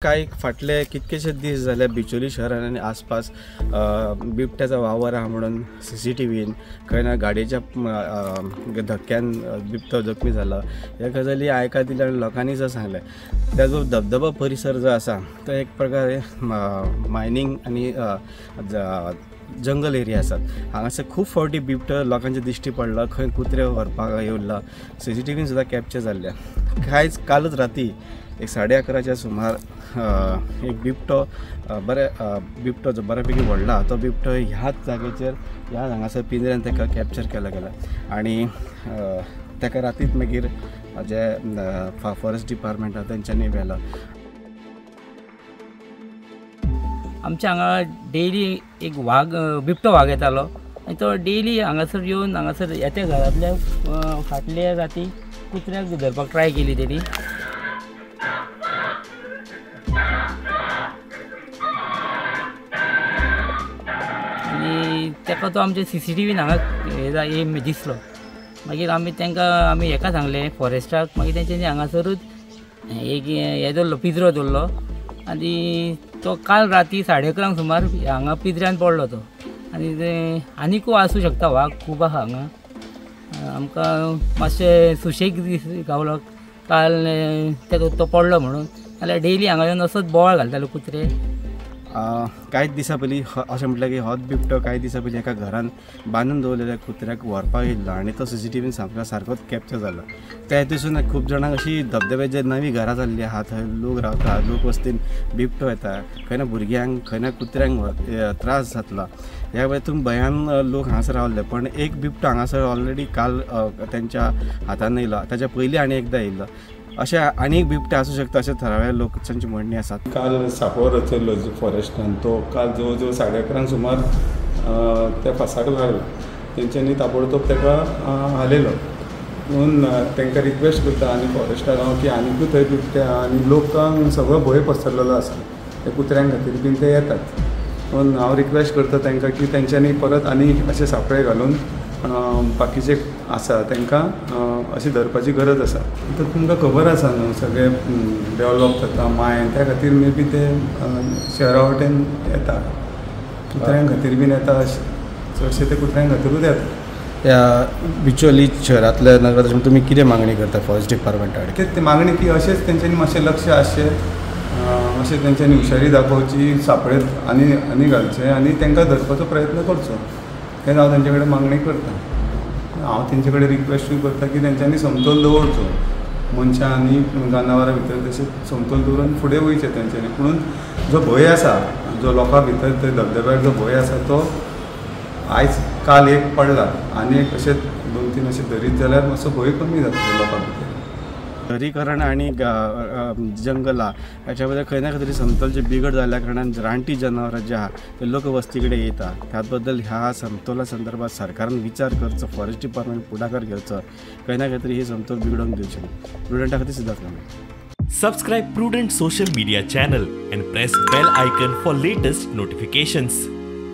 काही फाटले कितकेशे दीस झाले बिचोली शहरान आनी आसपास बिबट्याचा वावर आहा म्हणून CCTVन खंय ना गाडयेच्या धक्क्यान बिबटो जखमी झाला ह्या गजाली आयका दिल्या आनी लोकांनी जो सांगले त्याचो धबधबा परिसर जो आसा तो एक प्रकारे मायनिंग आनी जंगल एरिया आसात हांगासर खूब फावटी बिबटो लोकांच्या दिश्टी पडला खंय कुत्रे व्हरपाक येवला CCTVन सुद्दां कॅप्चर जाल्ल्या कालच राती एक 11:30च्या सुमार एक बिबटो बिबटो जो बऱ्यापैकी व्हडला तो बिबटो ह्याच जागेचेर ह्या हांगासर पिंजऱ्यान ताका कॅप्चर केला गेला आणि ताका रातीच मागीर जे फॉरेस्ट डिपार्टमेंट आसा तेंच्यांनी व्हेला. आमच्या हांगा डेली एक बिबटो वाघ येतालो आनी तो डेली हांगासर येवन हांगासर येत्या घरांतल्या फाटल्या राती कुत्र्याक धरपाक ट्राय केली तेणी आनी ताका तो आमच्या CCTVन हांगा हे दिसलो. मागीर आमी हेका सांगलें फॉरेस्टाक. मागीर तेंच्यांनी हांगासरूच एक हे दवरलो पिंजरो दवरलो आनी तो काल राती 11:30 सुमार हांगा पिंजऱ्यान पडलो तो. आनी आनीकूय आसूं शकता वाघ खूब आहा हांगा. आमकां मातशें सुशेग गावलो काल तेका तो पडलो म्हणून. नाल्यार डेली हांगा येवन असोच बोवाळ घालताले कुत्रे. कांयच दिसा पयलीं अशें म्हटलें की होच बिबटो कांय दिसा पयलीं एका घरान बांदून दवरलेल्या कुत्र्याक व्हरपाक येयल्लो आनी तो CCTVन सारकोच कॅप्चर जालो. त्या हेतून खूब जाणांक अशी धबधबे जे नवी घरां जाल्ली आहा थंय लोक रावता लोक वस्तीन बिबटो येता खंय ना भुरग्यांक खंय ना कुत्र्यांक त्रास जातलो ह्या हेतून भयान लोक हांगासर रावल्ले. पण एक बिबटो हांगासर ऑलरेडी काल तेंच्या हातान येयलो ताच्या पयलीं आनी एकदां येयल्लो. अशें आनी एक बिबटे आसूं शकता अशें थळाव्या लोकांची म्हणणी आसा. काल सांपवार रचयल्लो फॉरेस्टान तो काल जवळ जवळ 11:30 सुमार त्या फासाक लागलो. तेंच्यांनी ताबडतोब ताका हालयलो म्हणून तांकां रिक्वेस्ट करता आनी फॉरेस्टाक हांव की आनीकूय थंय बिबटे आनी लोकांक सगळो भंय पसरलेलो आसा त्या कुत्र्यां खातीर बीन ते येतात म्हणून हांव रिक्वेस्ट करता तांकां की तेंच्यांनी परत आनी अशें सांपळे घालून बाकीचे आसा तांकां अशी धरपाची गरज आसा. तर तुमकां खबर आसा न्हू सगळें डेवलॉप जाता मायन त्या खातीर मे बी ते शहरा वाटेन येता कुत्र्यां खातीर बीन येता चडशे ते कुत्र्यां खातीरूच येता. त्या बिचोली शहरांतल्या नगराध्यक्ष तुमी कितें मागणी करता फॉरेस्ट डिपार्टमेंटा कडेन? ते मागणी की अशेंच तेंच्यांनी मातशें लक्ष आसचें अशें तेंच्यांनी हुशारी दाखोवची सांपळेत आनी घालचें आनी तांकां धरपाचो प्रयत्न करचो हें हांव तेंचे कडेन मागणी करता. हांव तेंचे कडेन रिक्वेस्टूय करता की तेंच्यांनी समतोल दवरचो मनशां आनी जनावरां भितर तशें समतोल दवरून फुडें वयचें तेंच्यांनी. पुणून जो भंय आसा जो लोकां भितर थंय धबधब्यार जो भंय आसा तो आयज काल एक पडला आनी एक अशें 2-3 अशें धरीत जाल्यार मातसो भंय कमी जातलो लोकां भितर. शहरीकरण आणि जंगलां हाच्या बद्दल खंय ना खंय तरी समतोलची बिगड जाल्ल्या कारणान रानटी जनावरां जे आहा ते लोक वस्ती कडेन येता. त्याच बद्दल ह्या समतोला संदर्भात सरकारान विचार करचो फॉरेस्ट डिपार्टमेंट पुढाकार घेवचो खंय ना खंय तरी ही समतोल बिगडोवंक दिवची न्ही. प्रुडंटा खातीर Siddharth Kamble. Subscribe Prudent social media channel and press bell icon for latest notifications.